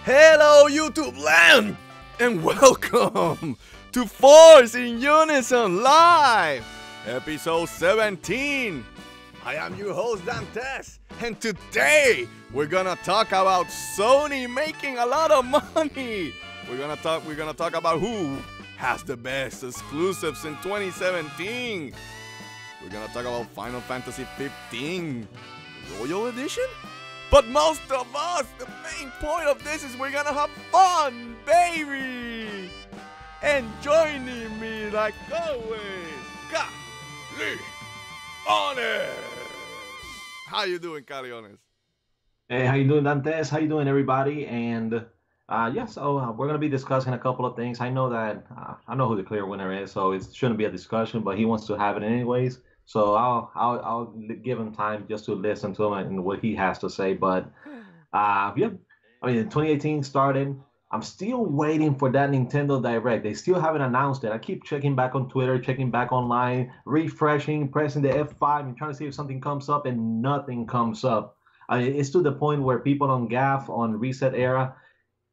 Hello YouTube land and welcome to Force In Unison Live, episode 17. I am your host Dantes, and today we're gonna talk about Sony making a lot of money. We're gonna talk about who has the best exclusives in 2017. We're gonna talk about Final Fantasy 15 Royal Edition. But most of us, the main point of this is we're gonna have fun, baby! And joining me, like always, Caliones! How you doing, Caliones? Hey, how you doing, Dantes? How you doing, everybody? And we're gonna be discussing a couple of things. I know that I know who the clear winner is, so it shouldn't be a discussion, but he wants to have it anyways. So I'll give him time just to listen to him and what he has to say. But I mean, 2018 started. I'm still waiting for that Nintendo Direct. They still haven't announced it. I keep checking back on Twitter, checking back online, refreshing, pressing the F5, and trying to see if something comes up, and nothing comes up. I mean, it's to the point where people on GAF, on Reset Era,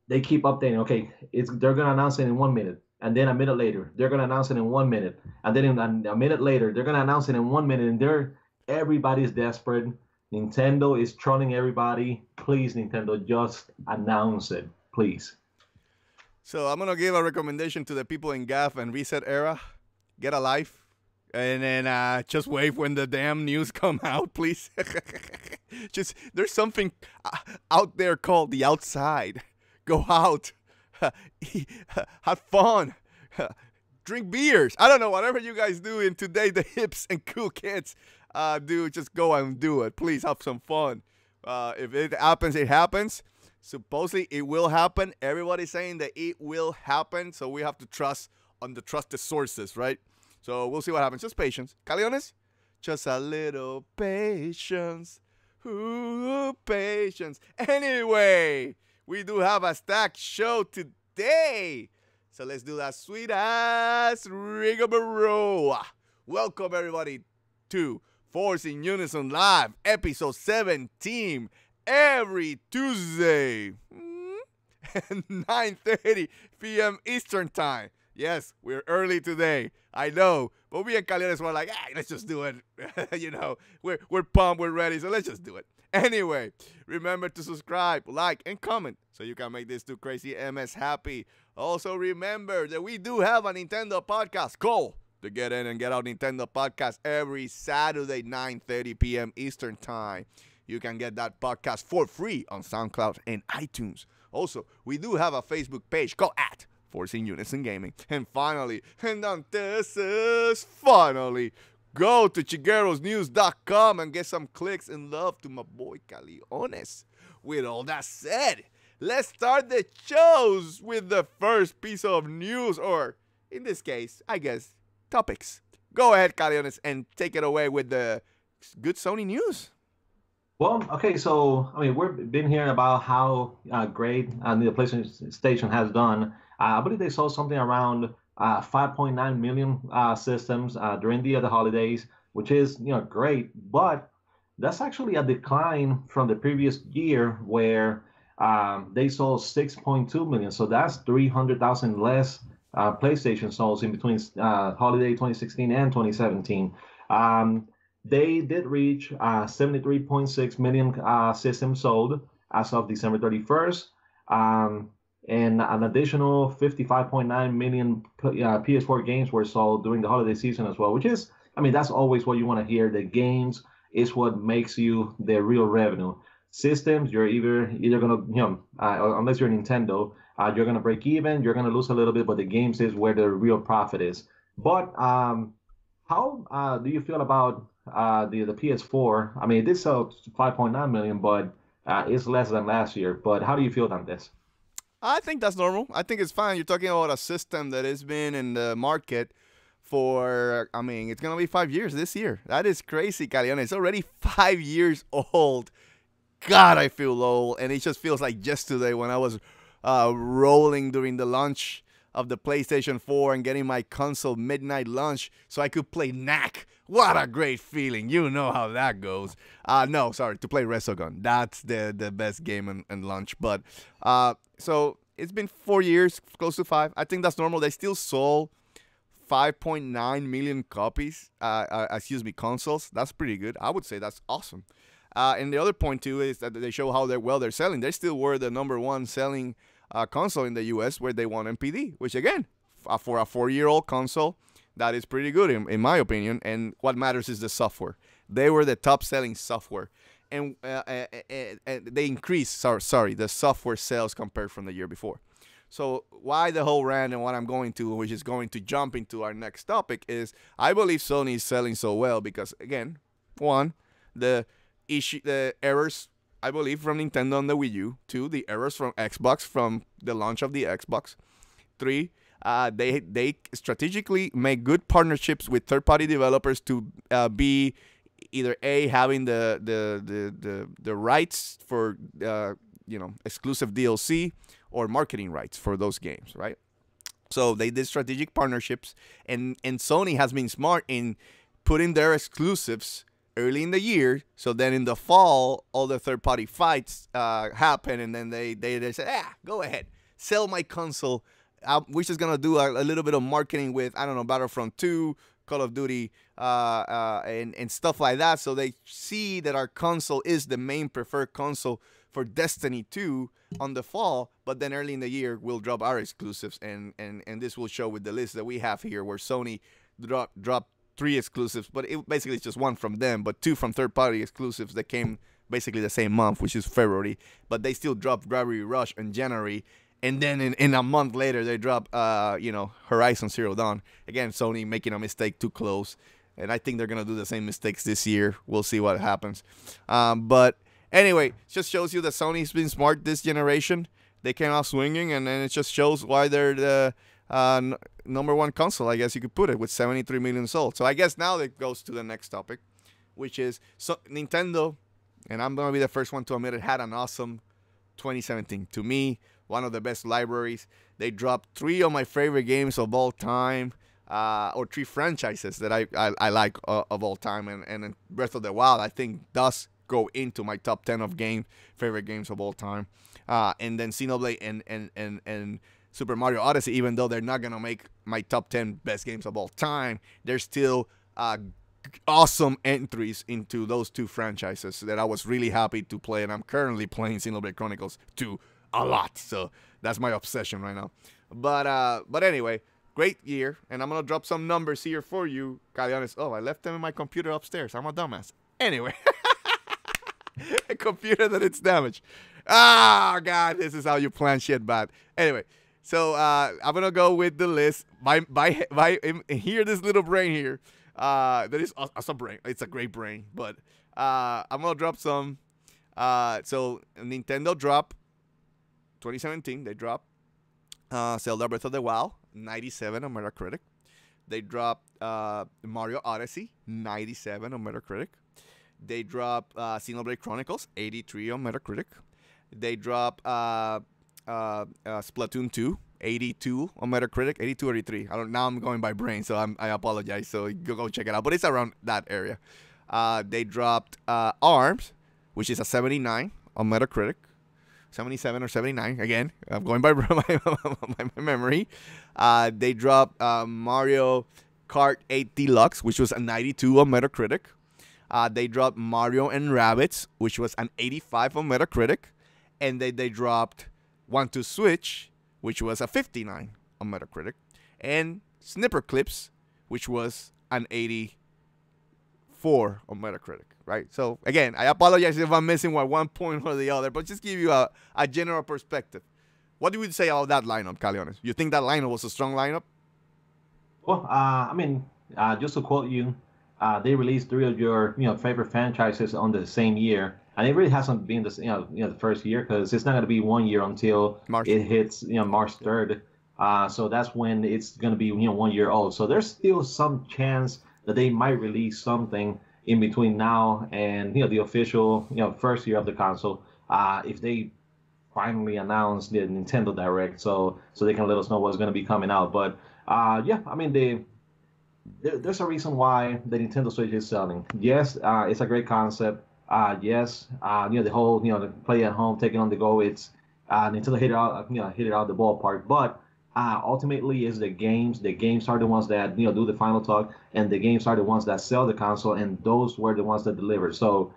they keep updating. Okay, they're gonna announce it in 1 minute. And then a minute later, they're gonna announce it in 1 minute, and then a minute later, they're gonna announce it in 1 minute, and everybody's desperate. Nintendo is trolling everybody. Please, Nintendo, just announce it, please. So I'm gonna give a recommendation to the people in GAF and Reset Era. Get a life, and then just wait when the damn news come out, please. Just there's something out there called the outside. Go out. Have fun, drink beers. I don't know, whatever you guys do in today, the hips and cool kids do, just go and do it. Please have some fun. If it happens, it happens. Supposedly it will happen. Everybody's saying that it will happen, so we have to trust on the trusted sources, right? So we'll see what happens. Just patience. Caliones, just a little patience. Ooh, patience. Anyway, we do have a stacked show today. So let's do that sweet ass rigmarole. Welcome everybody to Force In Unison Live, episode 17, every Tuesday at 9:30 p.m. Eastern Time. Yes, we're early today. I know, but we and Caliones were like, let's just do it. You know, we're pumped, we're ready, so let's just do it. Anyway, remember to subscribe, like, and comment so you can make this two crazy MS happy. Also, remember that we do have a Nintendo podcast called the Get In and Get Out Nintendo podcast every Saturday, 9:30 p.m. Eastern Time. You can get that podcast for free on SoundCloud and iTunes. Also, we do have a Facebook page called Force In Unison Gaming. And finally, go to chiguerosnews.com and get some clicks and love to my boy Caliones. With all that said, let's start the shows with the first piece of news, or in this case, I guess, topics. Go ahead, Caliones, and take it away with the good Sony news. Well, okay, so I mean, we've been hearing about how great the PlayStation has done. I believe they sold something around 5.9 million systems during the holidays, which is great. But that's actually a decline from the previous year where they sold 6.2 million. So that's 300,000 less PlayStation sales in between holiday 2016 and 2017. They did reach 73.6 million systems sold as of December 31st. And an additional 55.9 million PS4 games were sold during the holiday season as well, which is, I mean, that's always what you want to hear. The games is what makes you the real revenue. Systems, you're either gonna, unless you're Nintendo, you're gonna break even, you're gonna lose a little bit, but the games is where the real profit is. But how do you feel about the PS4? I mean, it did sell 5.9 million, but it's less than last year. But how do you feel on this? I think that's normal. I think it's fine. You're talking about a system that has been in the market for, I mean, it's going to be 5 years this year. That is crazy, Caliones. It's already 5 years old. God, I feel old. And it just feels like yesterday when I was rolling during the launch of the PlayStation 4 and getting my console midnight lunch so I could play Knack. What a great feeling. You know how that goes. No, sorry, to play Resogun. That's the best game and lunch. But so it's been 4 years, close to 5. I think that's normal. They still sold 5.9 million copies, consoles. That's pretty good. I would say that's awesome. And the other point, too, is that they show how they're selling. They still were the #1 selling console in the U.S. where they won MPD, which, again, for a 4-year-old console, that is pretty good, in my opinion. And what matters is the software. They were the top-selling software. And they increased, the software sales compared from the year before. So why the whole rant and what I'm going to, which is going to jump into our next topic, is I believe Sony is selling so well because, again, one, the errors, I believe, from Nintendo on the Wii U. 2, the errors from Xbox from the launch of the Xbox. 3, they strategically make good partnerships with third-party developers to be either having the rights for exclusive DLC or marketing rights for those games, right? So they did strategic partnerships, and Sony has been smart in putting their exclusives early in the year, so then in the fall, all the third-party fights happen, and then they say, go ahead, sell my console. We're just going to do a little bit of marketing with, I don't know, Battlefront 2, Call of Duty, and stuff like that, so they see that our console is the main preferred console for Destiny 2 on the fall, but then early in the year, we'll drop our exclusives, and this will show with the list that we have here, where Sony dropped 3 exclusives, but it basically is just 1 from them, but 2 from third-party exclusives that came basically the same month, which is February, but they still dropped Gravity Rush in January, and then in a month later, they drop, Horizon Zero Dawn. Again, Sony making a mistake too close, and I think they're going to do the same mistakes this year. We'll see what happens. But anyway, just shows you that Sony's been smart this generation. They came out swinging, and then it just shows why they're the #1 console, I guess you could put it, with 73 million sold. So I guess now it goes to the next topic, which is Nintendo, and I'm going to be the first one to admit it, had an awesome 2017. To me, one of the best libraries. They dropped 3 of my favorite games of all time, or 3 franchises that I like of all time. And Breath of the Wild, I think, does go into my top 10 of favorite games of all time. And then Xenoblade and Super Mario Odyssey, even though they're not going to make my top 10 best games of all time, they're still awesome entries into those 2 franchises that I was really happy to play. And I'm currently playing Xenoblade Chronicles 2 a lot, so that's my obsession right now. But anyway, great year, and I'm gonna drop some numbers here for you, Caliones. Oh, I left them in my computer upstairs. I'm a dumbass. Anyway, a computer that it's damaged. Ah, God, this is how you plan shit bad. Anyway, so I'm gonna go with the list. Here, this little brain here. That is a brain. It's a great brain, but I'm gonna drop some. So Nintendo dropped. 2017, they dropped Zelda Breath of the Wild, 97 on Metacritic. They dropped Mario Odyssey, 97 on Metacritic. They dropped Xenoblade Chronicles, 83 on Metacritic. They dropped Splatoon 2, 82 on Metacritic, 82 or 83. Now I'm going by brain, so I apologize. So go check it out, but it's around that area. They dropped ARMS, which is a 79 on Metacritic. 77 or 79. Again, I'm going by my memory. They dropped Mario Kart 8 Deluxe, which was a 92 on Metacritic. They dropped Mario and Rabbids, which was an 85 on Metacritic. And they dropped One to Switch, which was a 59 on Metacritic. And Snipper Clips, which was an 84 on Metacritic. Right, so again, I apologize if I'm missing one point or the other, but just give you a general perspective. What do you say about that lineup, Caliones? You think that lineup was a strong lineup? Well, just to quote you, they released 3 of your favorite franchises on the same year, and it really hasn't been the first year, because it's not going to be 1 year until March. It hits March 3rd. So that's when it's going to be 1 year old. So there's still some chance that they might release something in between now and the official first year of the console. If they finally announce the Nintendo Direct, so they can let us know what's going to be coming out. But yeah, I mean there's a reason why the Nintendo Switch is selling. Yes, it's a great concept. Yes, the whole the play at home, taking on the go. It's Nintendo hit it out, hit it out the ballpark. But ultimately, is the games. The games are the ones that do the final talk, and the games are the ones that sell the console, and those were the ones that deliver. So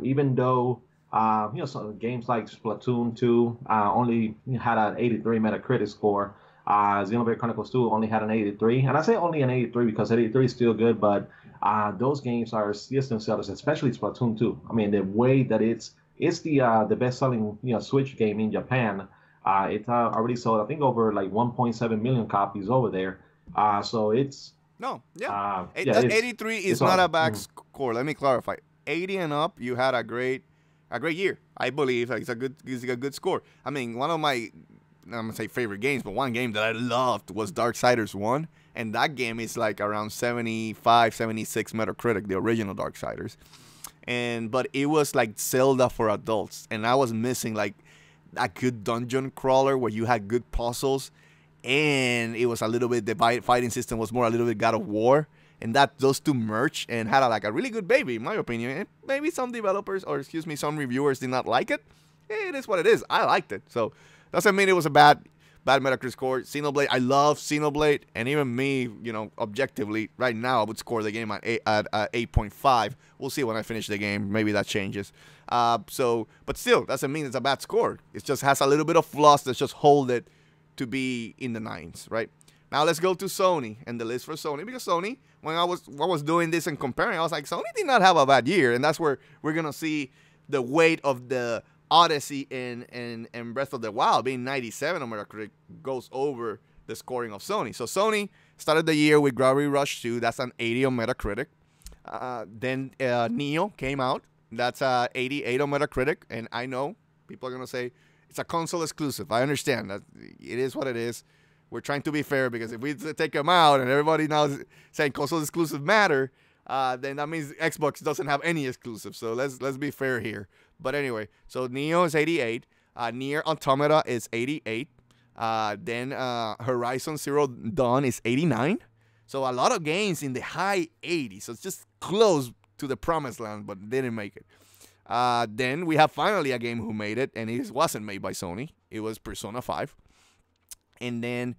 even though some games like Splatoon 2 only had an 83 Metacritic score. Xenoblade Chronicles 2 only had an 83, and I say only an 83 because 83 is still good, but those games are system sellers, especially Splatoon 2. I mean, the way that it's the best-selling Switch game in Japan. It already sold, I think, over like 1.7 million copies over there. So it's no, yeah, yeah, 83 is not a bad score. Let me clarify. 80 and up, you had a great year. I believe it's a good score. I mean, one of my I'm gonna say favorite games, but one game that I loved was Darksiders 1, and that game is like around 75, 76 Metacritic, the original Darksiders. But it was like Zelda for adults, and I was missing like a good dungeon crawler where you had good puzzles, and it was a little bit, the fighting system was more a little bit God of War, and that those two merged and had like a really good baby, in my opinion. And maybe some developers, or excuse me, some reviewers did not like it. It is what it is. I liked it, so doesn't mean it was a bad Metacritic score. Xenoblade, I love Xenoblade, and even me, objectively, right now I would score the game at 8.5. We'll see when I finish the game. Maybe that changes. But still, doesn't mean it's a bad score. It just has a little bit of flaws that just hold it to be in the 9s, right? Now let's go to Sony and the list for Sony, because Sony, when I was doing this and comparing, I was like, Sony did not have a bad year, and that's where we're gonna see the weight of the Odyssey and Breath of the Wild being 97 on Metacritic goes over the scoring of Sony. So Sony started the year with Gravity Rush 2. That's an 80 on Metacritic. Then Neo came out. That's 88 on Metacritic. And I know people are going to say it's a console exclusive. I understand that it is what it is. We're trying to be fair, because if we take them out and everybody now is saying console exclusive matter, then that means Xbox doesn't have any exclusives. So let's be fair here. But anyway, so Neo is 88. Nier Automata is 88. Then Horizon Zero Dawn is 89. So a lot of games in the high 80s. So it's just close to the promised land, but didn't make it. Then we have finally a game who made it, and it wasn't made by Sony. It was Persona 5. And then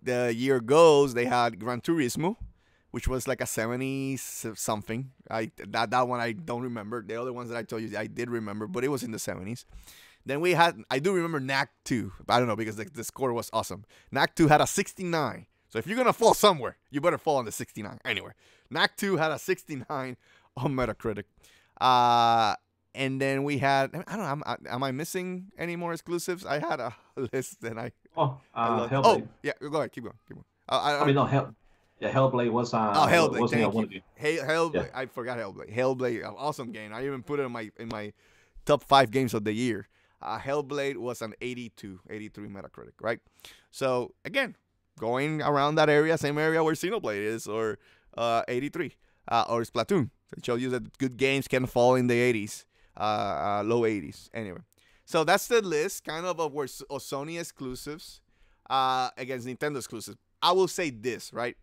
the year goes, they had Gran Turismo, which was like a 70-something. That one I don't remember. The other ones that I told you I did remember, but it was in the 70s. Then I do remember Knack 2. I don't know, because the score was awesome. Knack 2 had a 69. So if you're going to fall somewhere, you better fall on the 69. Anyway, Knack 2 had a 69 on Metacritic. And then we had, I don't know, am I missing any more exclusives? I had a list and Hellblade. Yeah, go ahead, keep going. Yeah, Hellblade was Hellblade. Thank one you. Hellblade. Yeah. I forgot Hellblade. Hellblade, awesome game. I even put it in my top 5 games of the year. Hellblade was an 82, 83 Metacritic, right? So again, going around that area, same area where Xenoblade is, or 83, or Splatoon. So it shows you that good games can fall in the 80s, low 80s. Anyway, so that's the list, kind of where Sony exclusives against Nintendo exclusives. I will say this, right?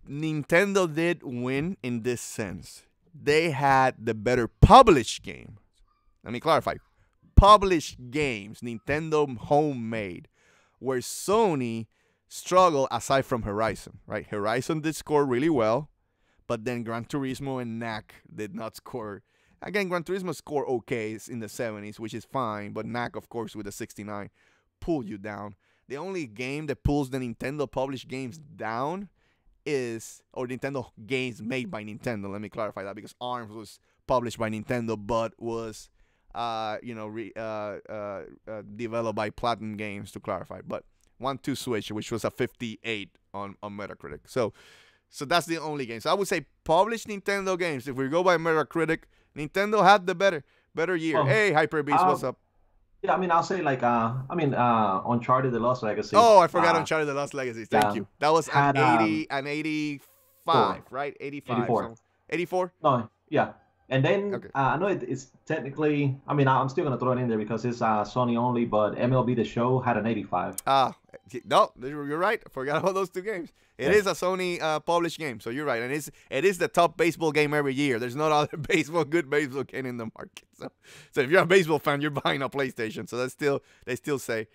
Nintendo did win in this sense. They had the better published game. Let me clarify. Published games, Nintendo homemade, where Sony struggled aside from Horizon, right? Horizon did score really well, but then Gran Turismo and Knack did not score. Again, Gran Turismo scored okay, it's in the 70s, which is fine, but Knack, of course, with the 69, pulled you down. The only game that pulls the Nintendo published games down or Nintendo games made by Nintendo. Let me clarify that, because ARMS was published by Nintendo, but was developed by Platinum Games, to clarify. But 1-2 Switch, which was a 58 on Metacritic. So that's the only game. So I would say published Nintendo games. If we go by Metacritic, Nintendo had the better year. Hey, Hyper Beast, what's up? Yeah, I mean, I'll say Uncharted: The Lost Legacy. Oh, I forgot Uncharted: The Lost Legacy. Thank you. That was an 85, right? 85. 84. So 84? No, yeah. And then Okay. I know it's technically, I mean, I'm still gonna throw it in there because it's Sony only, but MLB The Show had an 85. Ah, no, you're right. I forgot about those two games. It Yeah. is a Sony published game, so you're right, and it is the top baseball game every year. There's no other good baseball game in the market. So if you're a baseball fan, you're buying a PlayStation. So they still say.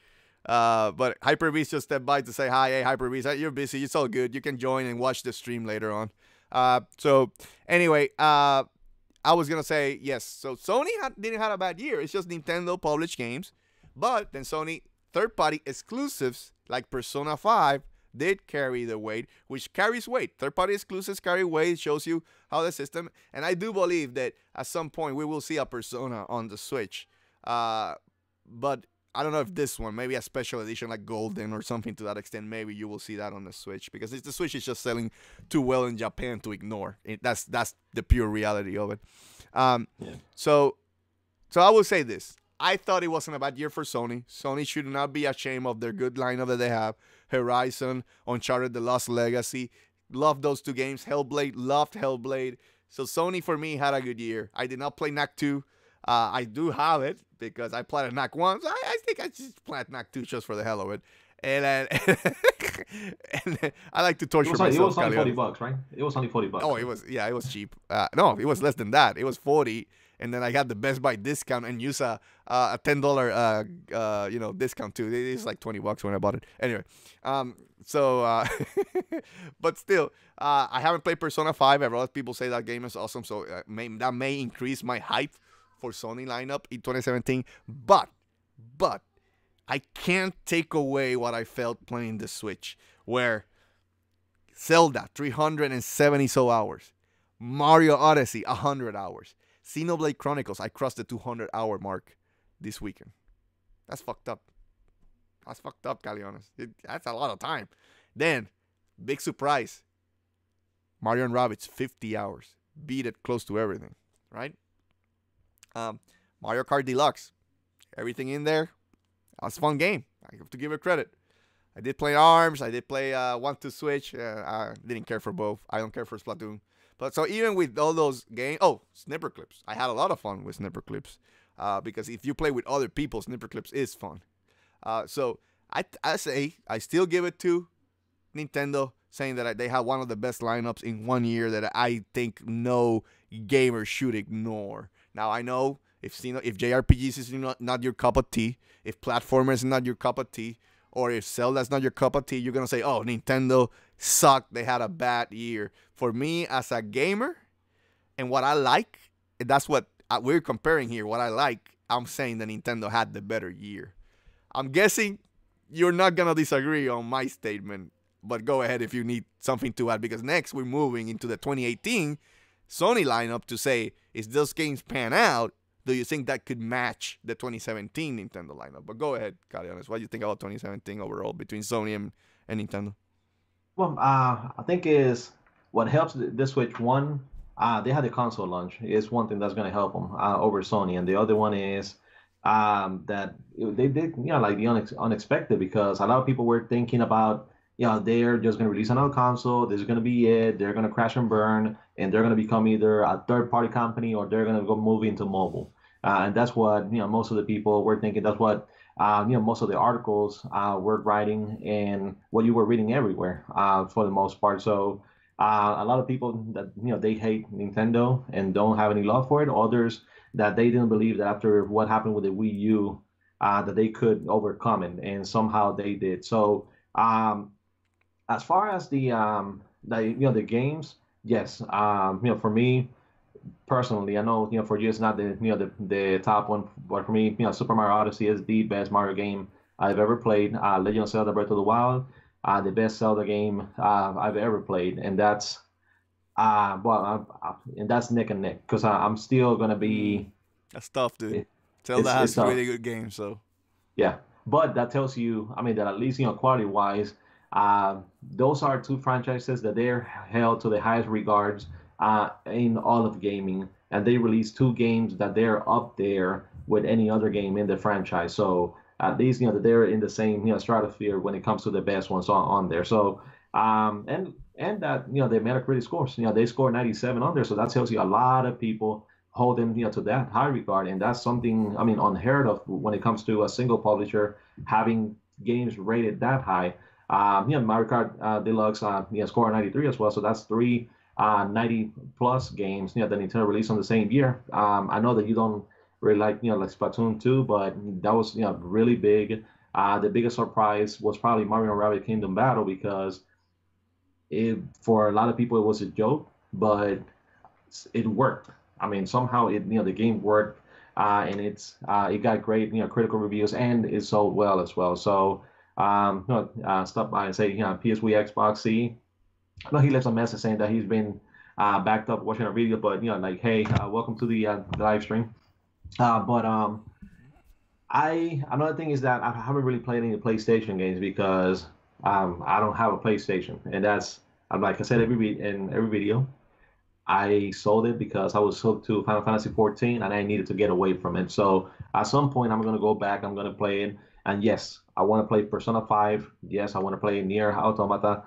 But Hyper-Beast just stepped by to say hi. Hey, Hyper-Beast, you're busy. It's all good. You can join and watch the stream later on. So anyway, I was gonna say yes. So Sony didn't have a bad year. It's just Nintendo published games, but then Sony third-party exclusives like Persona 5 did carry the weight, which carries weight. Third-party exclusives carry weight. Shows you how the system. And I do believe that at some point we will see a Persona on the Switch. But I don't know if this one, maybe a special edition like Golden or something to that extent. Maybe you will see that on the Switch because the Switch is just selling too well in Japan to ignore. That's the pure reality of it. Yeah. So I will say this. I thought it wasn't a bad year for Sony. Sony should not be ashamed of their good lineup that they have. Horizon, Uncharted: The Lost Legacy. Loved those two games. Hellblade, loved Hellblade. So Sony, for me, had a good year. I did not play Knack 2. I do have it because I played Knack 1. So I think I just played Knack 2 just for the hell of it. And and I like to torture myself. It was only $40, right? It was only $40. Oh, it was cheap. No, it was less than that. It was 40, and then I got the Best Buy discount and use a $10 discount too. It's like $20 when I bought it. Anyway, but still, I haven't played Persona 5 ever. A lot of people say that game is awesome, so that may increase my hype for Sony lineup in 2017. But I can't take away what I felt playing the Switch, where Zelda, 370 so hours. Mario Odyssey, 100 hours. Xenoblade Chronicles, I crossed the 200-hour mark this weekend. That's fucked up. Caliones. That's a lot of time. Then, big surprise. Mario and Rabbids, 50 hours. Beat it close to everything, right? Mario Kart Deluxe. Everything in there. That was a fun game. I have to give it credit. I did play ARMS. I did play 1-2 Switch. I didn't care for both. I don't care for Splatoon. But so even with all those games, Snipper Clips. I had a lot of fun with Snipper Clips because if you play with other people, Snipper Clips is fun. So I say I still give it to Nintendo, saying that they have one of the best lineups in 1 year that I think no gamer should ignore. Now I know if JRPGs is not your cup of tea, if platformers is not your cup of tea, or if Zelda's not your cup of tea, you're going to say, oh, Nintendo sucked. They had a bad year. For me, as a gamer, and what I like, and that's what we're comparing here, what I like, I'm saying that Nintendo had the better year. I'm guessing you're not going to disagree on my statement, but go ahead if you need something to add, because next we're moving into the 2018 Sony lineup to say, is those games pan out? Do you think that could match the 2017 Nintendo lineup? But go ahead, Cariones. What do you think about 2017 overall between Sony and Nintendo? Well, I think is what helps the Switch. One, they had the console launch. Is one thing that's going to help them over Sony, and the other one is that they did, like the unexpected, because a lot of people were thinking about, they're just going to release another console. This is going to be it. They're going to crash and burn, and they're going to become either a third-party company or they're going to go move into mobile. And that's what most of the people were thinking. That's what most of the articles were writing and what you were reading everywhere for the most part. So a lot of people that they hate Nintendo and don't have any love for it. Others that they didn't believe that after what happened with the Wii U that they could overcome it, and somehow they did. So as far as the games, yes, for me personally, I know for you it's not the top one, but for me, Super Mario Odyssey is the best Mario game I've ever played. Legend of Zelda: Breath of the Wild, the best Zelda game I've ever played, and that's and that's neck and neck, because I'm still gonna be. That's tough, dude. Zelda has really good games, so. Yeah, but that tells you, I mean, that at least quality wise, those are two franchises that they're held to the highest regards in all of gaming, and they released two games that they're up there with any other game in the franchise. So at least that they're in the same stratosphere when it comes to the best ones on there. So and that the Metacritic scores, they score 97 on there, so that tells you a lot of people hold them, to that high regard, and that's something, I mean, unheard of when it comes to a single publisher having games rated that high. Mario Kart Deluxe, score 93 as well, so that's three 90 plus games, that Nintendo released on the same year. I know that you don't really like Splatoon 2, but that was, really big. The biggest surprise was probably Mario and Rabbit Kingdom Battle because for a lot of people it was a joke, but it worked. I mean, somehow the game worked, and it got great critical reviews and it sold well as well. So stop by and say PSV Xbox C. I know he left a message saying that he's been backed up watching a video, but like, hey, welcome to the live stream. But I Another thing is that I haven't really played any PlayStation games because I don't have a PlayStation, and that's like I said in every video. I sold it because I was hooked to Final Fantasy 14 and I needed to get away from it. So at some point, I'm going to go back. I'm going to play it. And yes, I want to play Persona 5. Yes, I want to play Nier Automata.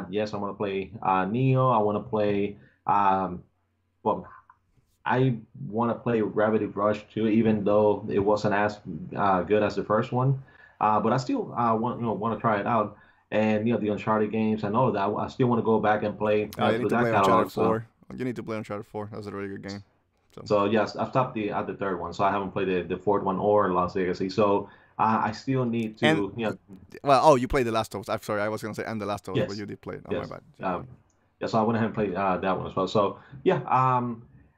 Yes, I want to play Neo. I want to play, well, I want to play Gravity Rush too, even though it wasn't as good as the first one. But I still want to try it out. And the Uncharted games and all of that, I still want to go back and play You need through to that play catalog. Uncharted 4. You need to play Uncharted 4. That's a really good game. So yes, I've stopped at the third one, so I haven't played the fourth one or Lost Legacy. So I still need And to, you played The Last of Us. I'm sorry, I was gonna say and The Last of Us, but yes, you did play it. Oh my yes, bad. yeah. So I went ahead and played that one as well. So yeah,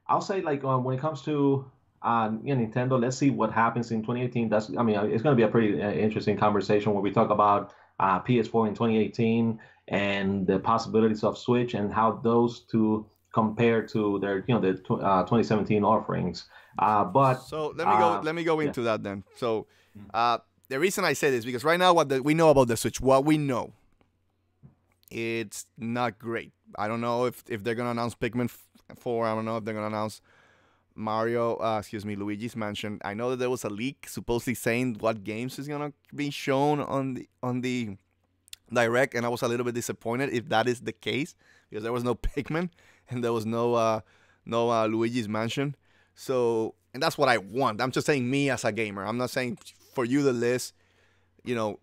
I'll say like when it comes to Nintendo, let's see what happens in 2018. I mean, it's going to be a pretty interesting conversation where we talk about PS4 in 2018 and the possibilities of Switch and how those two compare to their, the 2017 offerings. But So let me go. Let me go yeah, into that then. So, the reason I say this because right now we know about the Switch, what we know, it's not great. I don't know if they're gonna announce Pikmin 4. I don't know if they're gonna announce Mario. Luigi's Mansion. I know that there was a leak supposedly saying what games is gonna be shown on the direct, and I was a little bit disappointed if that is the case because there was no Pikmin and there was no Luigi's Mansion. So, and that's what I want. I'm just saying me as a gamer. I'm not saying for you the list.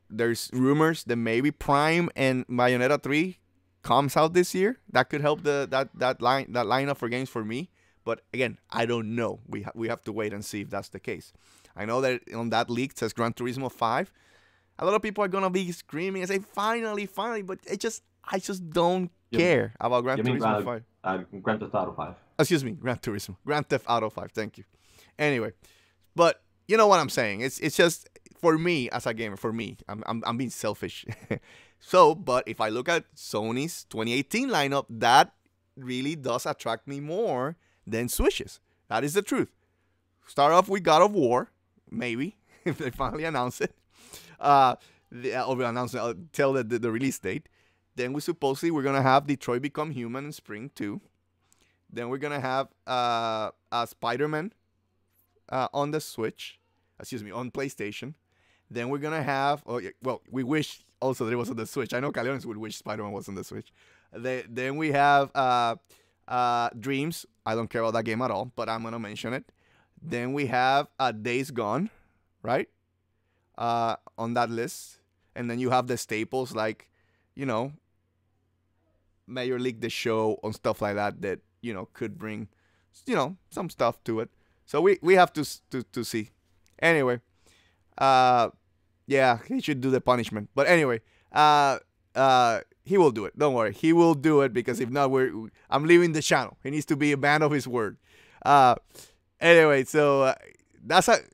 There's rumors that maybe Prime and Bayonetta 3 comes out this year. That could help that lineup for games for me. But again, I don't know. We have to wait and see if that's the case. I know that on that leak it says Gran Turismo 5. A lot of people are gonna be screaming and say finally, but I just don't care about Gran Turismo 5. Grand Theft Auto 5. Excuse me, Gran Turismo. Grand Theft Auto 5. Thank you. Anyway, but you know what I'm saying. It's just for me as a gamer. For me, I'm being selfish. So, but if I look at Sony's 2018 lineup, that really does attract me more than Switches. That is the truth. Start off with God of War, maybe if they finally announce it. Or announce tell the release date. Then we're gonna have Detroit Become Human in spring too. Then we're gonna have Spider-Man on the Switch. On PlayStation. Then we're gonna have. We wish also that it was on the Switch. I know Caleones would wish Spider-Man was on the Switch. Then we have Dreams. I don't care about that game at all, but I'm gonna mention it. Then we have Days Gone, right? On that list, and then you have the staples like, Major League the Show and stuff like that could bring, some stuff to it. So we have to see. Anyway, he should do the punishment. But anyway, he will do it. Don't worry, he will do it because if not, I'm leaving the channel. He needs to be a man of his word. Anyway, so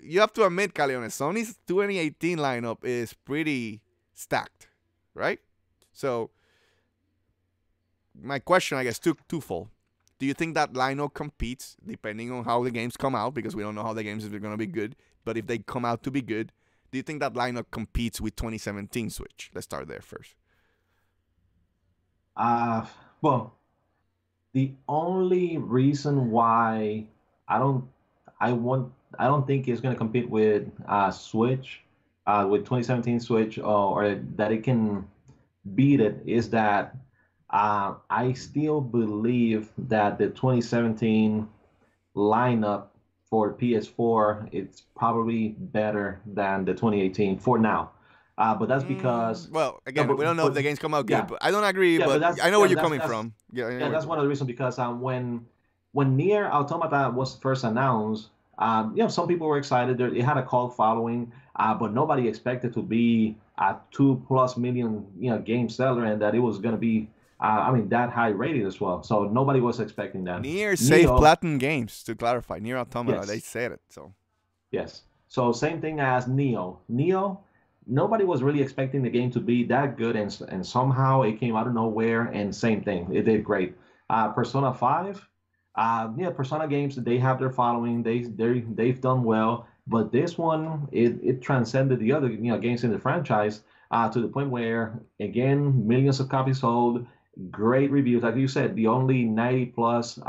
you have to admit, Caleones, Sony's 2018 lineup is pretty stacked, right? So my question, I guess, twofold. Do you think that lineup competes depending on how the games come out? Because we don't know how the games are going to be good. But if they come out to be good, do you think that lineup competes with 2017 Switch? Let's start there first. Well, the only reason why I don't think it's going to compete with Switch, with 2017 Switch, or that it can beat it is that I still believe that the 2017 lineup for PS4, it's probably better than the 2018 for now. But that's because, Well, no, again, we don't know if the games come out good, yeah, but I don't agree. yeah, but But that's I know where yeah, you're coming that's from. Yeah, I know yeah, where you're that's coming one of the reasons because when Nier Automata was first announced, some people were excited. It had a cult following, but nobody expected to be a 2+ million game seller and that it was going to be that high rated as well. So nobody was expecting that. Near Safe Neo, Platinum Games, to clarify. Near Automata, they yes, said it. So yes. So same thing as Neo. Neo, nobody was really expecting the game to be that good, and somehow it came out of nowhere. And same thing, it did great. Persona 5, Persona games they have their following. They've done well, but this one it transcended the other games in the franchise to the point where again millions of copies sold. Great reviews, like you said, the only 90 plus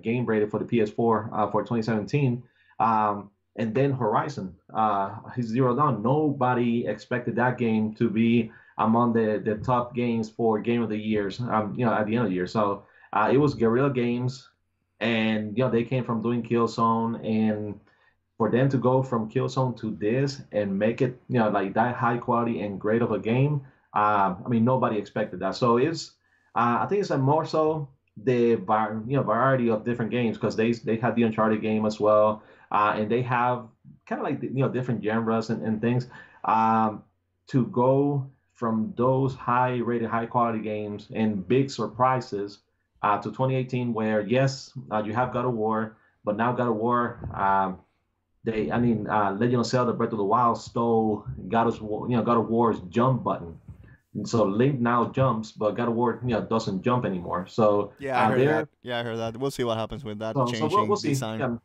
game rated for the PS4 for 2017. And then Horizon, Zero Dawn. Nobody expected that game to be among the top games for Game of the Years. At the end of the year. So it was Guerrilla Games, and they came from doing Killzone, and for them to go from Killzone to this and make it like that high quality and great of a game, nobody expected that. So I think it's a more so the variety of different games because they had the Uncharted game as well, and they have kind of like different genres and things to go from those high rated, high quality games and big surprises to 2018, where yes, you have God of War, but now God of War, Legend of Zelda: Breath of the Wild stole God of War's jump button. And so Link now jumps, but God of War, doesn't jump anymore. So yeah, I heard that. they're Yeah, I heard that. We'll see what happens with that so we'll changing see. design. Yeah,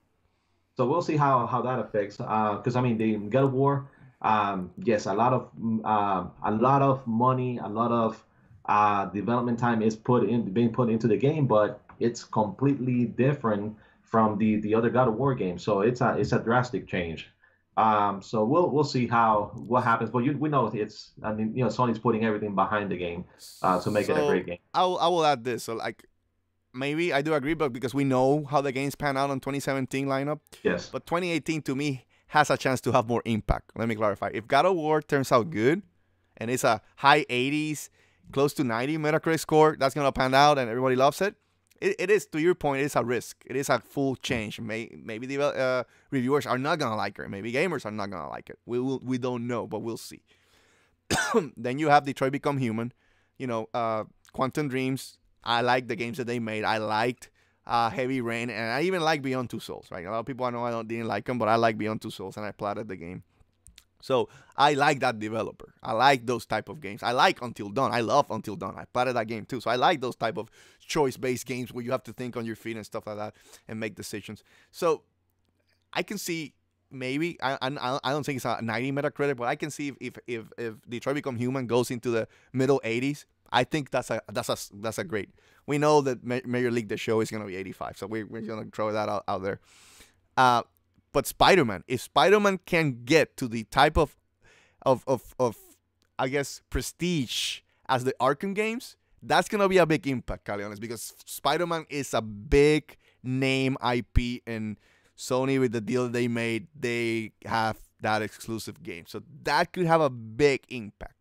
so we'll see how that affects. Because the God of War, yes, a lot of money, a lot of development time is being put into the game, but it's completely different from the other God of War games. So it's a drastic change. So we'll see what happens. But we know Sony's putting everything behind the game to make it a So great game. I will add this. So like maybe I do agree, but because we know how the games pan out on 2017 lineup, Yes. but 2018 to me has a chance to have more impact. Let me clarify. If God of War turns out good and it's a high 80s, close to 90 Metacritic score, that's gonna pan out and everybody loves it. It is, to your point, it's a risk. It is a full change. Maybe the reviewers are not gonna like it. Maybe gamers are not gonna like it. We don't know, but we'll see. Then you have Detroit Become Human, Quantum Dreams. I like the games that they made. I liked Heavy Rain, and I even like Beyond Two Souls. Right, a lot of people I know didn't like them, but I like Beyond Two Souls, and I platted the game. So I like that developer. I like those type of games. I like Until Dawn. I love Until Dawn. I platted that game too. So I like those type of choice-based games where you have to think on your feet and stuff like that and make decisions. So I can see maybe I don't think it's a 90 Metacritic, but I can see if Detroit Become Human goes into the middle 80s. I think that's a great. We know that Major League the Show is gonna be 85, so we're gonna throw that out there. But Spider-Man, if Spider-Man can get to the type of I guess prestige as the Arkham games, that's gonna be a big impact, Caliones, because Spider-Man is a big name IP, and Sony, with the deal they made, they have that exclusive game, so that could have a big impact.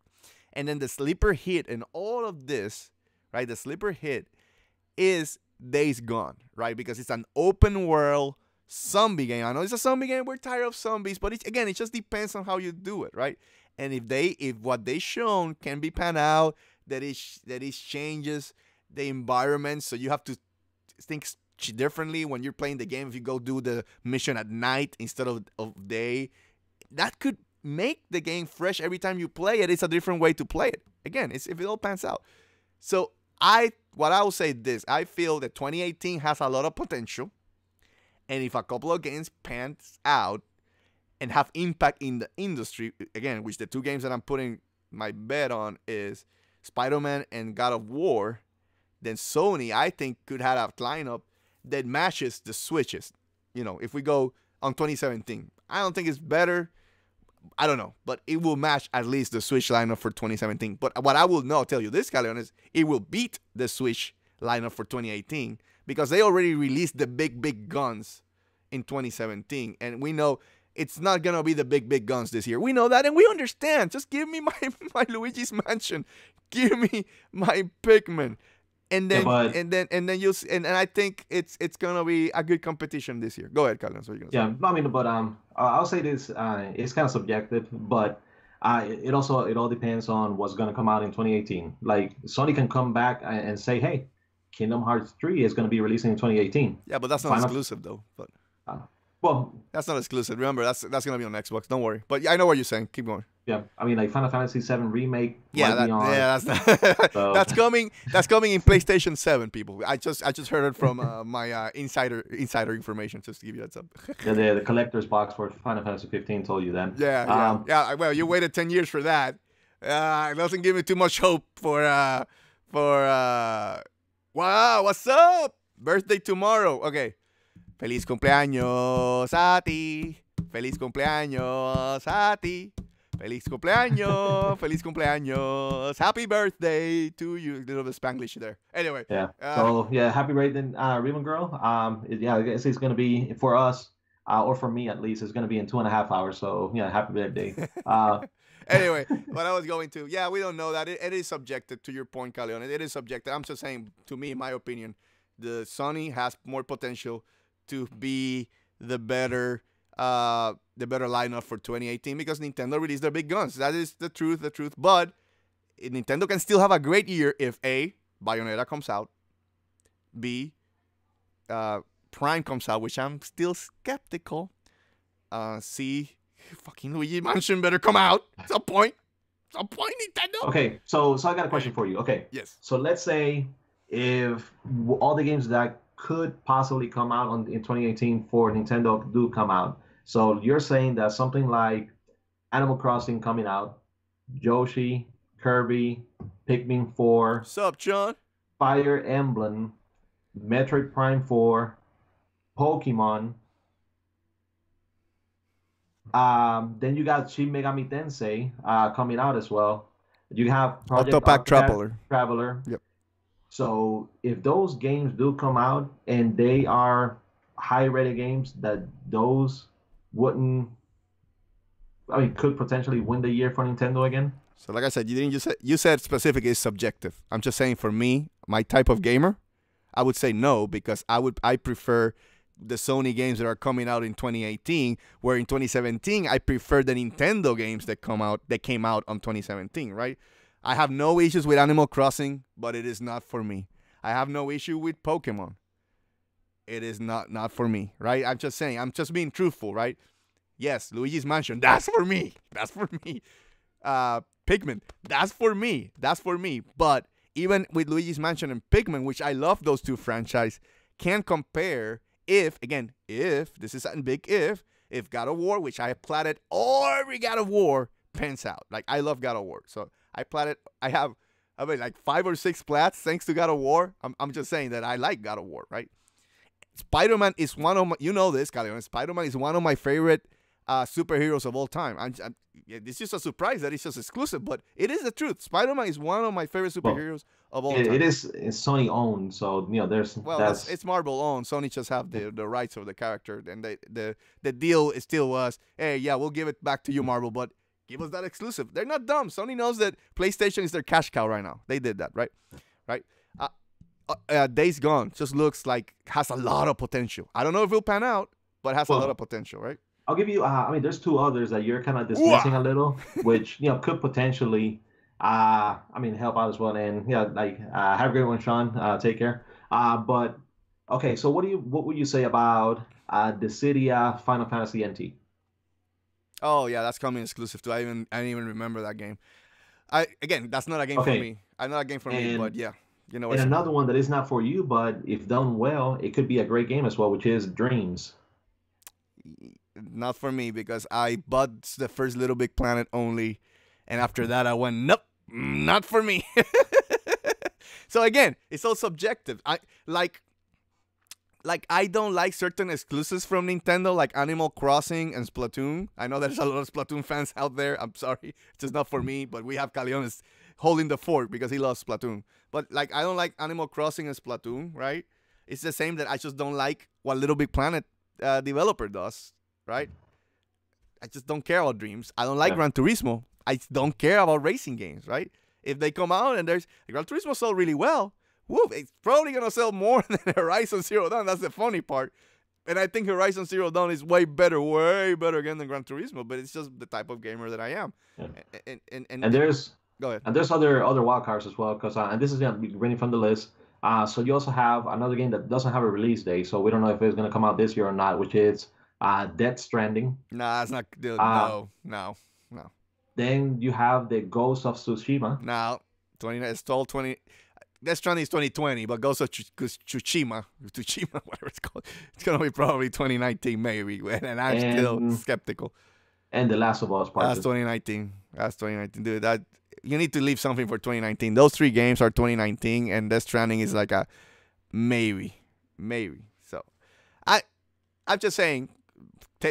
And then the sleeper hit and all of this, right? The sleeper hit is Days Gone, right? Because it's an open world zombie game. I know it's a zombie game. We're tired of zombies, but it just depends on how you do it, right? And if what they shown can be panned out, that it changes the environment, so you have to think differently when you're playing the game. If you go do the mission at night instead of day, that could make the game fresh every time you play it. It's a different way to play it. Again, if it all pans out. So what I will say this, I feel that 2018 has a lot of potential. And if a couple of games pans out and have impact in the industry, again, which the two games that I'm putting my bet on is Spider-Man and God of War, then Sony, I think, could have a lineup that matches the Switches. If we go on 2017, I don't think it's better. I don't know, but it will match at least the Switch lineup for 2017. But what I will tell you this, Calion, is it will beat the Switch lineup for 2018 because they already released the big guns in 2017, and we know it's not gonna be the big guns this year. We know that, and we understand. Just give me my Luigi's Mansion, give me my Pikmin, and then and I think it's gonna be a good competition this year. Go ahead, Carlos. What are you gonna say? I mean, but I'll say this: it's kind of subjective, but it all depends on what's going to come out in 2018. Like Sony can come back and say, "Hey, Kingdom Hearts 3 is going to be releasing in 2018." Yeah, but that's not exclusive though. But well, that's not exclusive. Remember, that's going to be on Xbox. Don't worry. But I know what you're saying. Keep going. Yeah, I mean, like Final Fantasy VII remake. That's that's coming. That's coming in PlayStation 7, people. I just heard it from my insider information. Just to give you that up. Yeah, the collector's box for Final Fantasy 15 told you that. Yeah. Well, you waited 10 years for that. It doesn't give me too much hope for. Wow, what's up? Birthday tomorrow. Okay. Feliz cumpleaños a ti. Feliz cumpleaños a ti. Feliz cumpleaños, feliz cumpleaños, happy birthday to you. A little bit of Spanglish there. Anyway. Yeah. Happy birthday, Ribbon Girl. I guess it's gonna be for us, or for me at least, it's gonna be in 2.5 hours. So yeah, happy birthday. Anyway, what I was going to, we don't know that it is subjective to your point, Caleon. It is subjective. I'm just saying, to me, in my opinion, the Sony has more potential to be the better lineup for 2018 because Nintendo released their big guns. That is the truth. But Nintendo can still have a great year if A, Bayonetta comes out, B, Prime comes out, which I'm still skeptical, C, fucking Luigi Mansion better come out at some point. Nintendo. Okay, so I got a question for you. Okay. Yes. So let's say if all the games that could possibly come out in 2018 for Nintendo do come out. So you're saying that something like Animal Crossing coming out, Yoshi, Kirby, Pikmin 4, Sup, John? Fire Emblem, Metroid Prime 4, Pokemon. Then you got Shin Megami Tensei coming out as well. You have Project Octopath Traveler. Yep. So if those games do come out and they are high-rated games, that those could potentially win the year for Nintendo again. So like I said, you said specific is subjective. I'm just saying for me, my type of gamer, I would say no because I prefer the Sony games that are coming out in 2018, where in 2017 I prefer the Nintendo games that came out on 2017, right? I have no issues with Animal Crossing, but it is not for me. I have no issue with Pokemon. It is not for me, right? I'm just saying. I'm just being truthful, right? Yes, Luigi's Mansion, that's for me. That's for me. Pikmin, that's for me. That's for me. But even with Luigi's Mansion and Pikmin, which I love those two franchises, can't compare if this is a big if God of War, which I platted every God of War, pans out. Like, I love God of War. So I platted, I have like 5 or 6 plats thanks to God of War. I'm just saying that I like God of War, right? Spider-Man is one of my, you know this, Caleon. Spider-Man is one of my favorite superheroes of all time. It's just a surprise that it's just exclusive, but it is the truth. Spider-Man is one of my favorite superheroes of all time. It's Sony owned, so there's it's Marvel owned. Sony just have the rights of the character, and the deal still was, hey, yeah, we'll give it back to you, Marvel, but give us that exclusive. They're not dumb. Sony knows that PlayStation is their cash cow right now. They did that, right? Days Gone just looks like has a lot of potential. I don't know if it'll pan out, but has a lot of potential, right? I'll give you. There's 2 others that you're kind of dismissing a little, which could potentially, help out as well. And have a great one, Sean. Take care. But okay, so what would you say about Dissidia Final Fantasy NT? Oh yeah, that's coming exclusive too. I didn't even remember that game. That's not a game for me. Not a game for me, but yeah. And another one that is not for you, but if done well, it could be a great game as well, which is Dreams. Not for me because I bought the first Little Big Planet only, and after that I went, nope, not for me. So again, it's all subjective. I don't like certain exclusives from Nintendo, like Animal Crossing and Splatoon. I know there's a lot of Splatoon fans out there. I'm sorry, it's just not for me. But we have Caleones holding the fort because he loves Splatoon. But I don't like Animal Crossing and Splatoon, right? It's the same that I just don't like what Little Big Planet developer does, right? I just don't care about Dreams. I don't like Gran Turismo. I don't care about racing games, right? If they come out and there's Gran Turismo sold really well, it's probably gonna sell more than Horizon Zero Dawn. That's the funny part. And I think Horizon Zero Dawn is way better again than Gran Turismo. But it's just the type of gamer that I am. Yeah. And there's go ahead. And there's other wild cards as well, because and this is running from the list. So you also have another game that doesn't have a release date, so we don't know if it's gonna come out this year or not, which is Death Stranding. Nah, it's not. Dude, no. Then you have the Ghost of Tsushima. Now, it's 20. Death Stranding is 2020, but Ghost of Tsushima, whatever it's called, it's gonna be probably 2019 maybe, and I'm still skeptical. And The Last of Us Part 2. That's 2019. That's 2019, dude. That you need to leave something for 2019. Those 3 games are 2019, and Death Stranding is like a maybe. So, I'm just saying,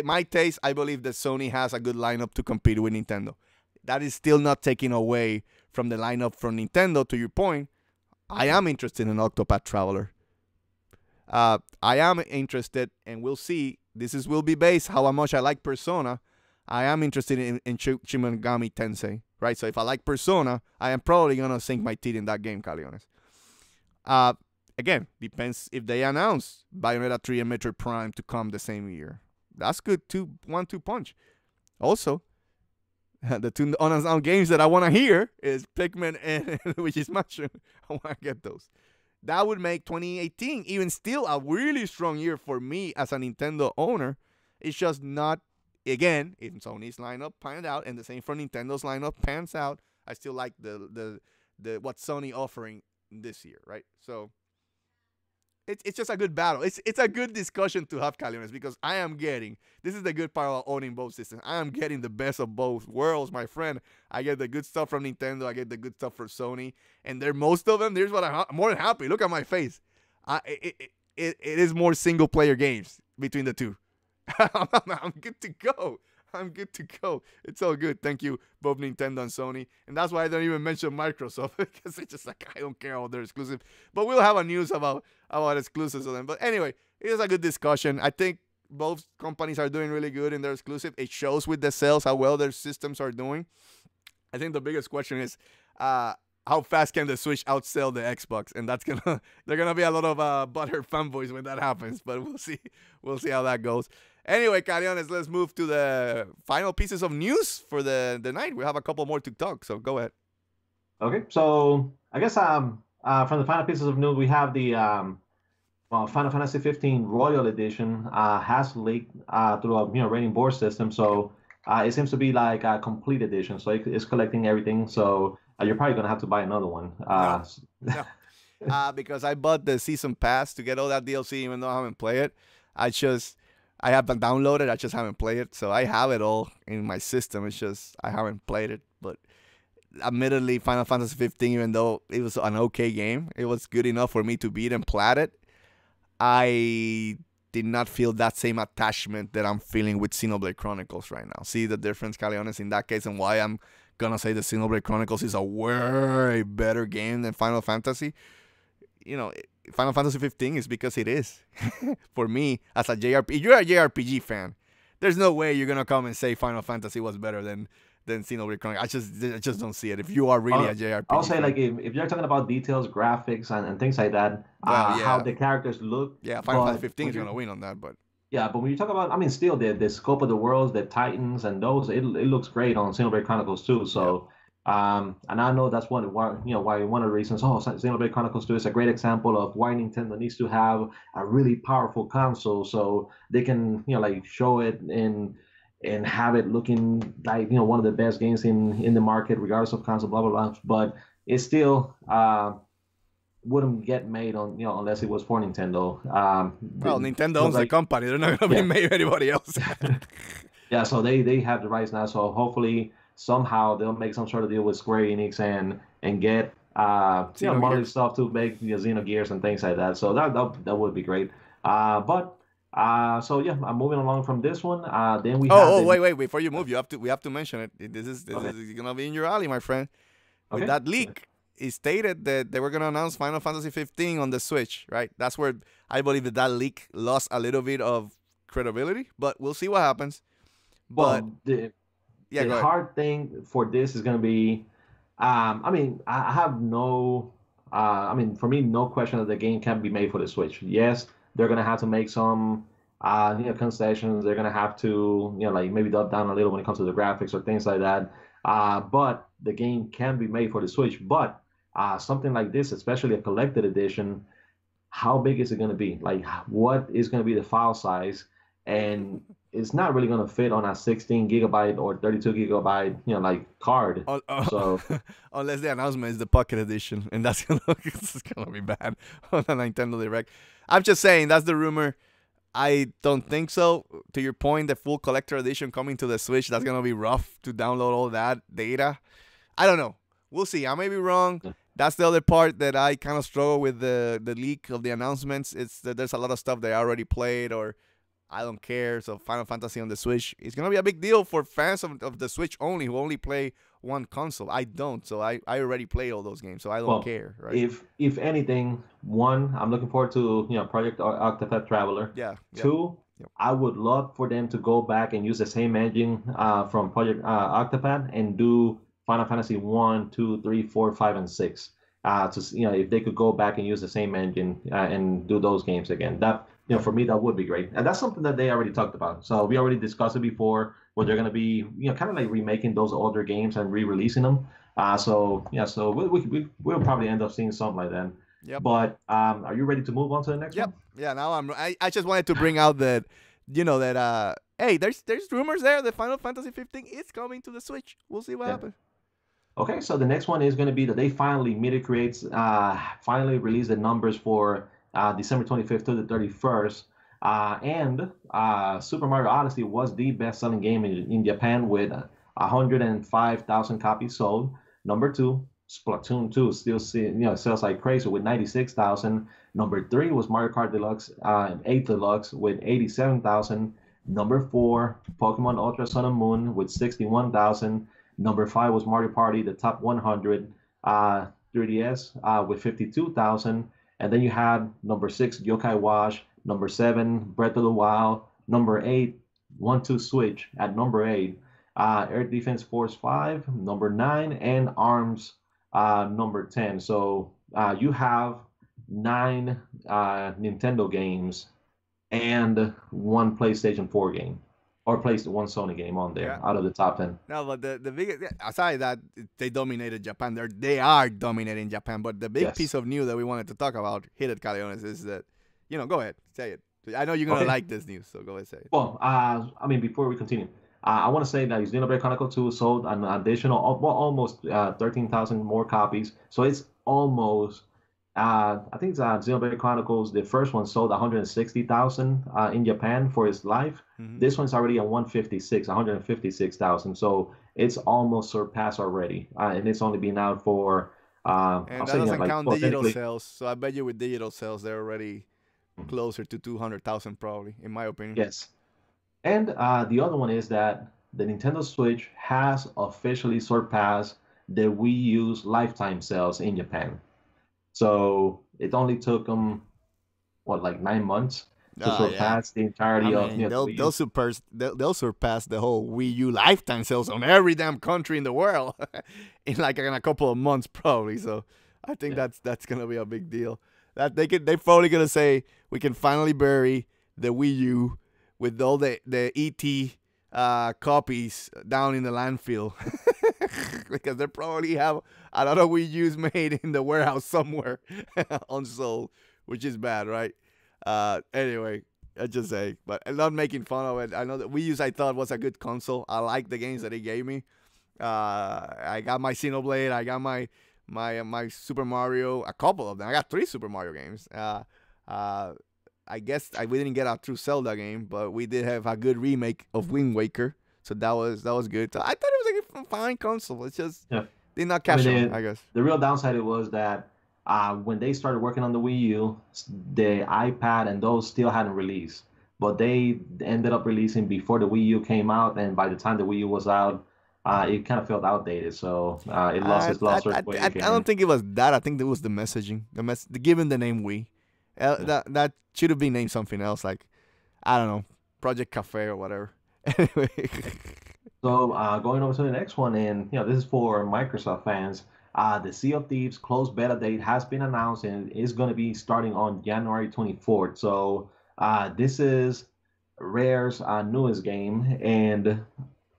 my taste. I believe that Sony has a good lineup to compete with Nintendo. That is still not taking away from the lineup from Nintendo. To your point, I am interested in Octopath Traveler. I am interested, and we'll see. Will be based how much I like Persona. I am interested in Shin Megami Tensei, right? So if I like Persona, I am probably going to sink my teeth in that game, Caliones. Again, depends if they announce Bayonetta 3 and Metroid Prime to come the same year. That's good, 1-2 punch. Also, the 2 unannounced games that I want to hear is Pikmin and Luigi's Mansion. I want to get those. That would make 2018 even still a really strong year for me as a Nintendo owner. It's just not, again, if Sony's lineup panned out and the same for Nintendo's lineup pans out, I still like the what Sony offering this year, right? So it's just a good battle. It's a good discussion to have, Caliones, because I am getting, this is the good part of owning both systems. I am getting the best of both worlds, my friend. I get the good stuff from Nintendo. I get the good stuff from Sony. And most of them, here's what I'm more than happy. Look at my face. It is more single-player games between the two. I'm good to go. It's all good. Thank you, both Nintendo and Sony. And that's why I don't even mention Microsoft, because it's just like, I don't care about their exclusive. But we'll have a news about exclusives of them. But anyway, it is a good discussion. I think both companies are doing really good in their exclusive. It shows with the sales how well their systems are doing. I think the biggest question is how fast can the Switch outsell the Xbox? And they're gonna be a lot of butthurt fanboys when that happens. But we'll see. We'll see how that goes. Anyway, Caliones, let's move to the final pieces of news for the night. We have a couple more to talk, so go ahead. Okay, so I guess from the final pieces of news, we have the Final Fantasy 15 Royal Edition has leaked through a rating board system. So it seems to be like a complete edition. So it's collecting everything. So you're probably gonna have to buy another one. No. Because I bought the season pass to get all that DLC, even though I haven't played it. I haven't downloaded. I just haven't played it. So I have it all in my system. It's just I haven't played it. But admittedly, Final Fantasy 15, even though it was an okay game, it was good enough for me to beat and plat it. I did not feel that same attachment that I'm feeling with Xenoblade Chronicles right now. See the difference, Caliones, in that case, and why I'm going to say that Xenoblade Chronicles is a way better game than Final Fantasy. Final Fantasy 15 is because it is. For me, as a JRPG, if you're a JRPG fan, there's no way you're gonna come and say Final Fantasy was better than Xenoblade Chronicles. I just don't see it. If you are really a JRPG, I'll say, like, if you're talking about details, graphics, and things like that, how the characters look. Yeah, Final Fantasy 15 is gonna win on that, but. Yeah, but when you talk about, still the scope of the worlds, the Titans, and those, it looks great on Xenoblade Chronicles too. So. Yeah. And I know that's why one of the reasons. Xenoblade Chronicles 2 is a great example of why Nintendo needs to have a really powerful console, so they can show it and have it looking like one of the best games in the market, regardless of console, blah blah blah. But it still wouldn't get made on unless it was for Nintendo. Well, Nintendo owns the company; they're not gonna be made by anybody else. Yeah, so they have the rights now. So hopefully. Somehow they'll make some sort of deal with Square Enix and get money stuff to make Xenogears and things like that. So that would be great. I'm moving along from this one. Then we wait before you move, we have to mention it. This is gonna be in your alley, my friend. With that leak, it stated that they were going to announce Final Fantasy 15 on the Switch, right? That's where I believe that leak lost a little bit of credibility, but we'll see what happens. But Well, the yeah, the go ahead. hard thing for this is going to be, I mean, I have no, I mean, for me, no question that the game can be made for the Switch. Yes, they're going to have to make some, concessions. They're going to have to, like maybe dumb down a little when it comes to the graphics or things like that. But the game can be made for the Switch. But something like this, especially a collected edition, how big is it going to be? Like, what is going to be the file size? And it's not really going to fit on a 16 gigabyte or 32 gigabyte, like card. So, Unless the announcement is the Pocket Edition, and that's it's gonna be bad on a Nintendo Direct. I'm just saying that's the rumor. I don't think so. To your point, the full collector edition coming to the Switch, that's gonna be rough to download all that data. I don't know. We'll see. I may be wrong. That's the other part that I kind of struggle with the leak of the announcements. It's that there's a lot of stuff they already played or I don't care. So Final Fantasy on the Switch is going to be a big deal for fans of the Switch only who only play one console. I don't. So I already play all those games. So I don't well, care. Right? if anything, one, I'm looking forward to, Project Octopath Traveler. Yeah. Two, Yep. I would love for them to go back and use the same engine from Project Octopath and do Final Fantasy 1, 2, 3, 4, 5, and 6. If they could go back and use the same engine and do those games again, that for me that would be great. And that's something that they already talked about. So we already discussed it before, where they're going to be kind of like remaking those older games and re-releasing them. So we'll probably end up seeing something like that. Yep. But are you ready to move on to the next one? Yeah. Now I just wanted to bring out that hey, there's rumors there that Final Fantasy 15 is coming to the Switch. We'll see what happens. Okay, so the next one is going to be that they finally, Media Creates, finally released the numbers for December 25th to the 31st. And Super Mario Odyssey was the best-selling game in Japan with 105,000 copies sold. Number two, Splatoon 2 still sells like crazy with 96,000. Number three was Mario Kart Deluxe, 8 Deluxe with 87,000. Number four, Pokemon Ultra Sun and Moon with 61,000. Number five was Mario Party, the top 100 3DS with 52,000. And then you had number six, Yokai Watch. Number seven, Breath of the Wild. Number eight, 1-2 Switch at number eight. Air Defense Force 5, number 9, and ARMS, number 10. So you have 9 Nintendo games and 1 PlayStation 4 game. Or placed one Sony game on there out of the top 10. No, but the biggest, aside that they dominated Japan, they are dominating Japan. But the big piece of news that we wanted to talk about, hit it, Callejones, is that, go ahead, say it. I know you're going to like this news, so go ahead, say it. Well, before we continue, I want to say that Xenoblade Chronicle 2 sold an additional, almost 13,000 more copies. So it's almost, I think it's Xenoblade Chronicles, the first one sold 160,000 in Japan for its life. Mm-hmm. This one's already at 156,000. So it's almost surpassed already. And it's only been out for, and that doesn't count digital sales. So I bet you with digital sales, they're already closer to 200,000 probably, in my opinion. Yes. And the other one is that the Nintendo Switch has officially surpassed the Wii U's lifetime sales in Japan. So it only took them, 9 months to surpass the entirety of. They'll surpass the whole Wii U lifetime sales on every damn country in the world in a couple of months probably. So I think that's gonna be a big deal. That they're probably gonna say we can finally bury the Wii U with all the ET copies down in the landfill. Because they probably have a lot of Wii U's made in the warehouse somewhere unsold, which is bad, right? Anyway, I just say, but I'm not making fun of it. I know that Wii U's I thought was a good console. I like the games that it gave me. I got my Xenoblade. I got my Super Mario. A couple of them. I got 3 Super Mario games. I guess we didn't get a true Zelda game, but we did have a good remake of Wind Waker. So that was good. So I thought it was a fine console. It's just did not catch on, I guess. The real downside was that when they started working on the Wii U, the iPad and those still hadn't released. But they ended up releasing before the Wii U came out, and by the time the Wii U was out, it kind of felt outdated. So it lost its luster I don't think it was that. I think it was the messaging. Given the name Wii, that should have been named something else, like I don't know, Project Cafe or whatever. Anyway, So going over to the next one, and this is for Microsoft fans. The Sea of Thieves closed beta date has been announced and is going to be starting on January 24th. So this is Rare's newest game, and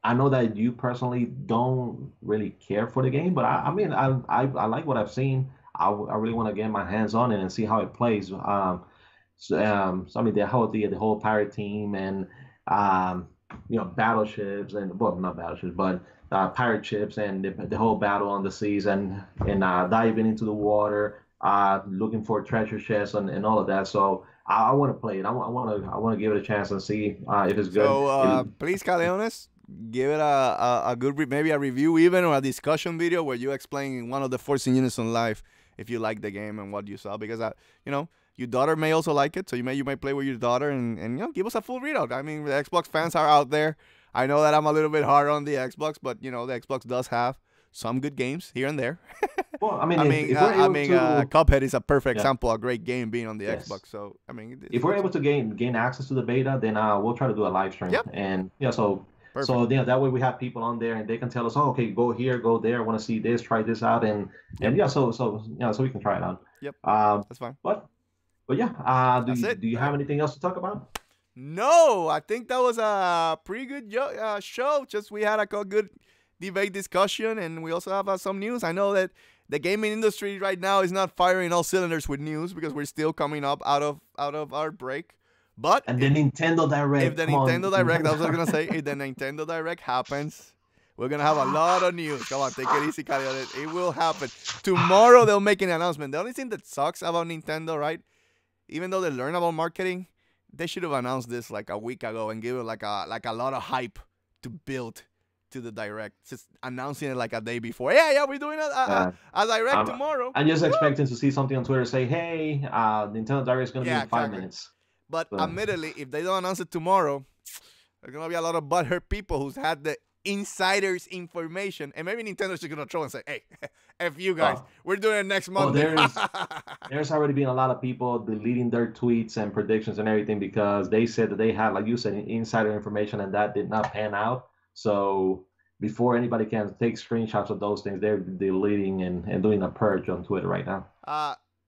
I know that you personally don't really care for the game, but I mean I like what I've seen. I really want to get my hands on it and see how it plays. So I mean the whole pirate team and um, battleships and well not battleships but pirate ships and the whole battle on the seas and diving into the water, looking for treasure chests and all of that. So I want to play it. I want to give it a chance and see if it's good. so please, Caleones, give it a good maybe a review even or a discussion video where you explain one of the Force in Unison live if you like the game and what you saw, because your daughter may also like it, so you may play with your daughter and give us a full readout. I mean, the Xbox fans are out there. I know that I'm a little bit hard on the Xbox, but the Xbox does have some good games here and there. Well, I mean, Cuphead is a perfect yeah, example, a great game being on the yes. Xbox. So I mean, If we're able to gain access to the beta, then we'll try to do a live stream. Yep. And so perfect. that way we have people on there and they can tell us, oh, okay, go here, go there, I want to see this, try this out, and so we can try it out. Yep. That's fine. But yeah, do you have anything else to talk about? No, I think that was a pretty good show. Just we had a good debate discussion, and we also have some news. I know that the gaming industry right now is not firing all cylinders with news because we're still coming up out of our break. But the Nintendo Direct. If the Nintendo Direct, I was gonna say, if the Nintendo Direct happens, we're gonna have a lot of news. Come on, take it easy, Cali. It will happen. Tomorrow they'll make an announcement. The only thing that sucks about Nintendo, right? Even though they learn about marketing, they should have announced this like a week ago and give it like a lot of hype to build to the Direct. Just announcing it like a day before. Yeah, we're doing a Direct tomorrow. I'm just expecting to see something on Twitter say, hey, Nintendo Direct is going to be in 5 minutes. But admittedly, if they don't announce it tomorrow, there's going to be a lot of butthurt people who's had the insiders information, and maybe Nintendo's just going to throw and say, hey, F you guys, we're doing it next month. There's already been a lot of people deleting their tweets and predictions and everything because they said that they had, like you said, insider information and that did not pan out. So before anybody can take screenshots of those things, they're deleting and doing a purge on Twitter right now.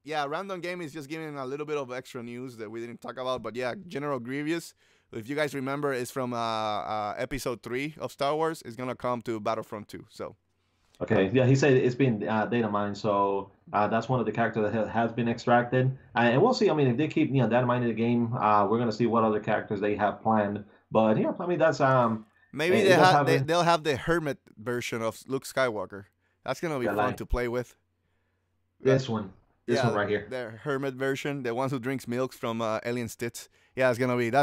Yeah, Random Game is just giving a little bit of extra news that we didn't talk about, but yeah, General Grievous, if you guys remember, is from episode 3 of Star Wars. It's gonna come to Battlefront 2. So, okay, yeah, he said it's been data mined, so that's one of the characters that has been extracted, and we'll see. I mean, if they keep data mining the game, we're gonna see what other characters they have planned. But yeah, I mean that's maybe they'll have the hermit version of Luke Skywalker. That's gonna be fun to play with. This one right here, the hermit version, the one who drinks milk from alien tits. Yeah, that's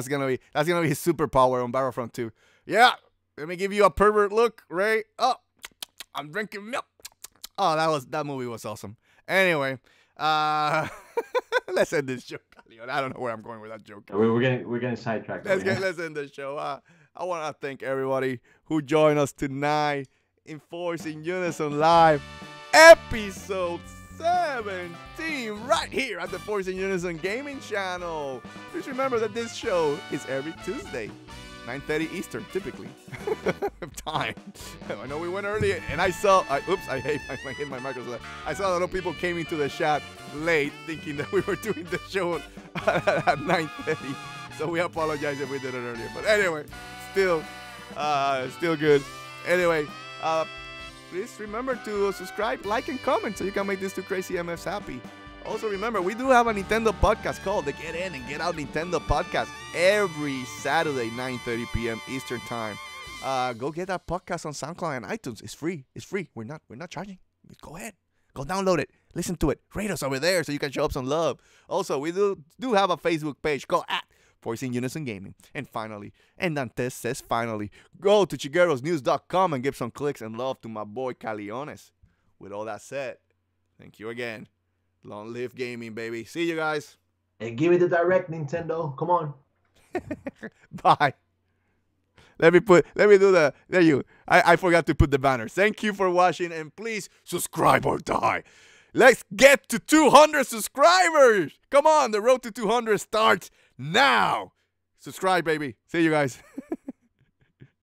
gonna be his superpower on Battlefront 2. Yeah, let me give you a pervert look, Ray. Oh, I'm drinking milk. Oh, that movie was awesome. Anyway, let's end this show. I don't know where I'm going with that joke. We're getting sidetracked. Let's end this show. I want to thank everybody who joined us tonight in Force in Unison Live, episode 17, right here at the Force in Unison Gaming Channel. Please remember that this show is every Tuesday, 9:30 Eastern, typically. Time. I know we went early, and I saw. I hit my microphone. I saw a lot of people came into the chat late, thinking that we were doing the show at 9:30. So we apologize if we did it earlier. But anyway, still good. Anyway, please remember to subscribe, like, and comment so you can make these two crazy MFs happy. Also, remember, we do have a Nintendo podcast called the Get In and Get Out Nintendo Podcast every Saturday, 9:30 p.m. Eastern Time. Go get that podcast on SoundCloud and iTunes. It's free. We're not charging. Go ahead. Go download it. Listen to it. Rate us over there so you can show up some love. Also, we do have a Facebook page called Force in Unison Gaming. And finally, and Dantes says finally, go to chiguerosnews.com and give some clicks and love to my boy Caleones. With all that said, thank you again. Long live gaming, baby. See you guys. And give me the Direct, Nintendo. Come on. Bye. Let me do the, there you, I forgot to put the banners. Thank you for watching, and please subscribe or die. Let's get to 200 subscribers. Come on, the road to 200 starts now. Subscribe, baby. See you guys.